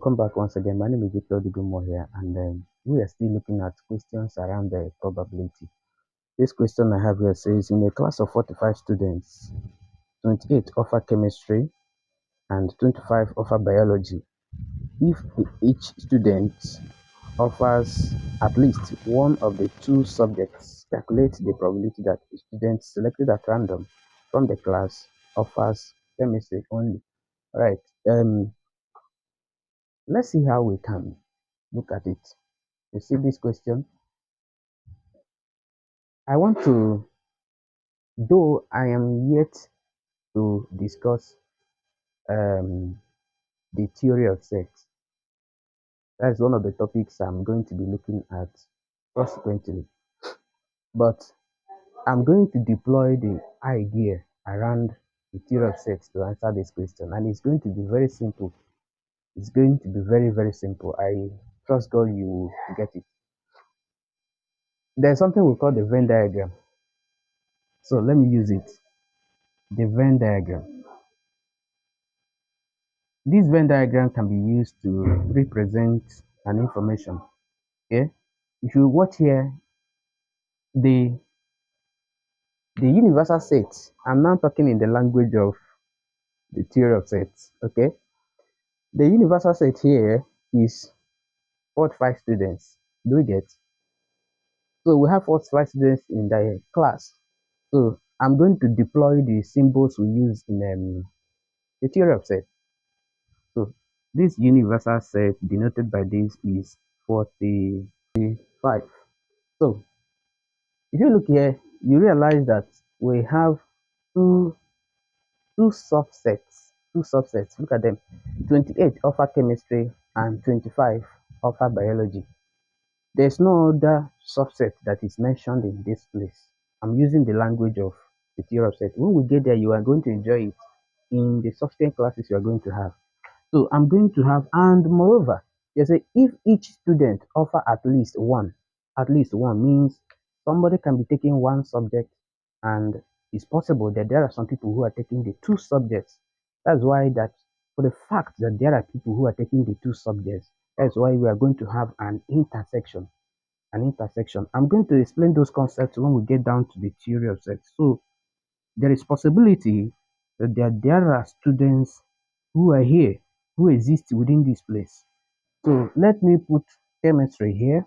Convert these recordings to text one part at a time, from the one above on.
welcome back once again. My name is Victor Dugumo here, and we are still looking at questions around the probability. This question I have here says, in a class of 45 students, 28 offer chemistry and 25 offer biology. If each student offers at least one of the two subjects, calculate the probability that a student selected at random from the class offers chemistry only. All right. Let's see how we can look at it. You see this question? I want to, though I am yet to discuss the theory of sex. That's one of the topics I'm going to be looking at subsequently. But I'm going to deploy the idea around the theory of sex to answer this question, and it's going to be very simple. It's going to be very, very simple. I trust God you will get it. There's something we call the Venn diagram. So let me use it. The Venn diagram. This Venn diagram can be used to represent an information. Okay, if you watch here, the universal set. I'm now talking in the language of the theory of sets. Okay, the universal set here is 45 students. Do you get? So we have 45 students in the class. So I'm going to deploy the symbols we use in the theory of set. So this universal set denoted by this is 45. So if you look here, you realize that we have two subsets. Look at them. 28 offer chemistry and 25 offer biology. There's no other subset that is mentioned in this place. I'm using the language of the theory of set. When we get there, you are going to enjoy it in the subsequent classes you are going to have. So I'm going to have, and moreover, they say if each student offer at least one means somebody can be taking one subject, and it's possible that there are some people who are taking the two subjects. That's why that for the fact that there are people who are taking the two subjects, that's why we are going to have an intersection. I'm going to explain those concepts when we get down to the theory of sex. So there is possibility that there are students who are here, who exist within this place. So let me put chemistry here,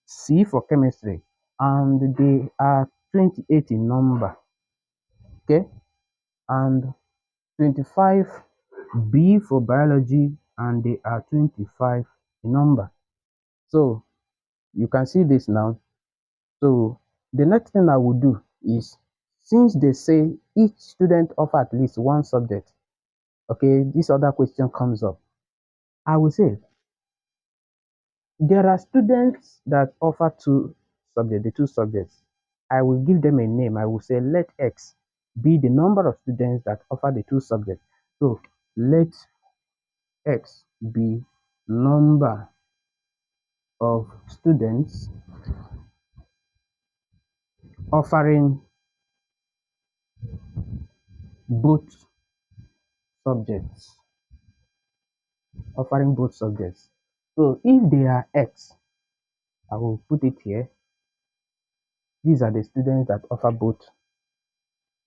C for chemistry, and they are 28 in number, okay, and 25 B for biology, and they are 25 in number. So you can see this now. So the next thing I will do is, since they say each student offer at least one subject, okay, this other question comes up. I will say there are students that offer the two subjects. I will give them a name. I will say let X be the number of students that offer the two subjects. So let X be number of students offering both subjects. So if they are X, I will put it here. These are the students that offer both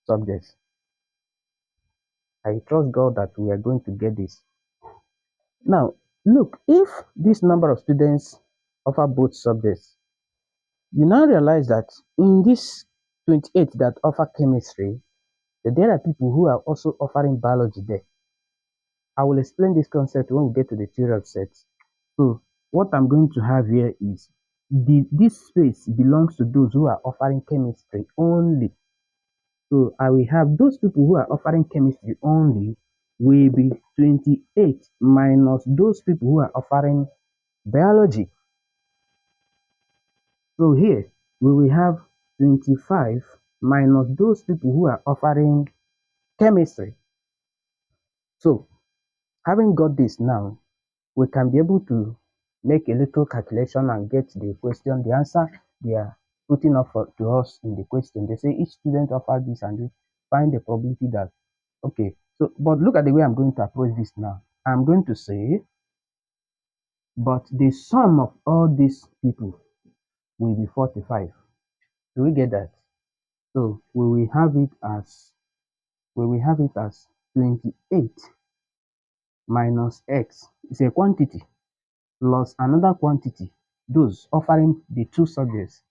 subjects. I trust God that we are going to get this. Now, look, if this number of students offer both subjects, you now realize that in this 28 that offer chemistry, that there are people who are also offering biology there. I will explain this concept when we get to the theory of sets. So what I'm going to have here is this space belongs to those who are offering chemistry only. So I will have those people who are offering chemistry only will be 28 minus those people who are offering biology. So here we will have 25 minus those people who are offering chemistry. So having got this now, we can be able to make a little calculation and get the question, the answer they are putting up to us in the question. They say each student offers this and this. Find the probability that, okay. So, but look at the way I'm going to approach this now. I'm going to say but the sum of all these people will be 45. Do we get that? So we will have it as 28 minus x is a quantity plus another quantity, those offering the two subjects,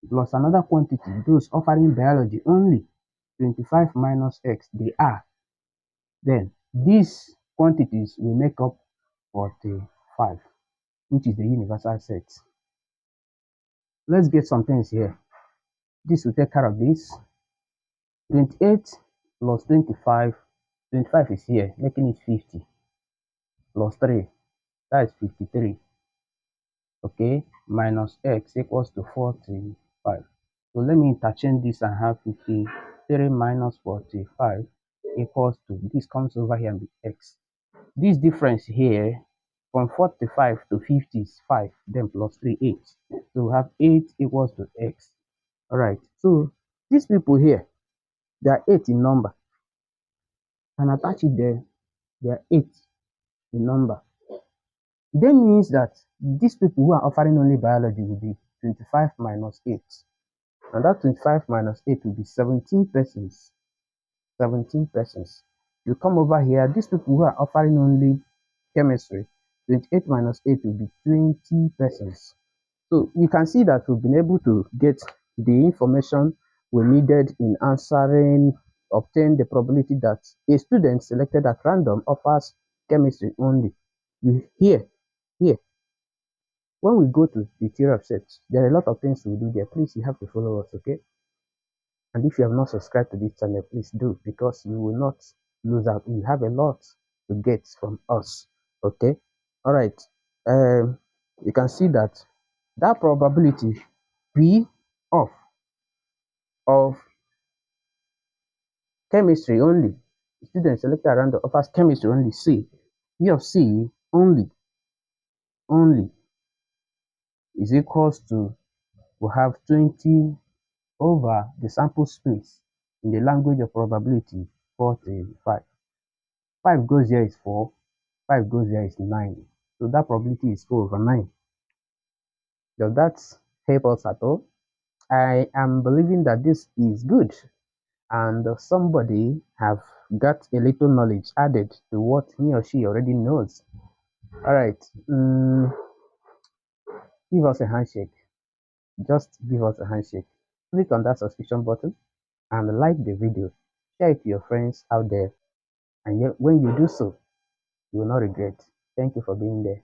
plus another quantity, those offering biology only. 25 minus x, they are. Then these quantities will make up 45, which is the universal set. Let's get some things here. This will take care of this. 28 plus 25, 25 is here, making it 50, plus 3, that is 53. Okay, minus x equals to 45. So let me interchange this and have 53 minus 45 equals to, this comes over here and be x. This difference here from 45 to 50 is 5, then plus 3, 8. So we have 8 equals to x. All right, so these people here, they are 8 in number. And attach it there, they are 8 in number. That means that these people who are offering only biology will be 25 minus 8. And that 25 minus 8 will be 17 persons. 17 persons. You come over here, these people who are offering only chemistry, 28 minus 8 will be 20 persons. So you can see that we've been able to get the information we needed in obtain the probability that a student selected at random offers chemistry only. Here, when we go to the theory of sets, there are a lot of things we do there. Please, you have to follow us, okay? And if you have not subscribed to this channel, please do, because you will not lose out. You have a lot to get from us, okay? All right. You can see that probability P of chemistry only, students selected around the offers chemistry only, C, P of C only is equals to, we have 20 over the sample space in the language of probability, 45. 5 goes here is 4, 5 goes here is 9. So that probability is 4 over 9. Does that help us at all? I am believing that this is good, and somebody have got a little knowledge added to what he or she already knows. All right, give us a handshake. Just give us a handshake. Click on that subscription button and like the video. Share it to your friends out there, and when you do so, you will not regret. Thank you for being there.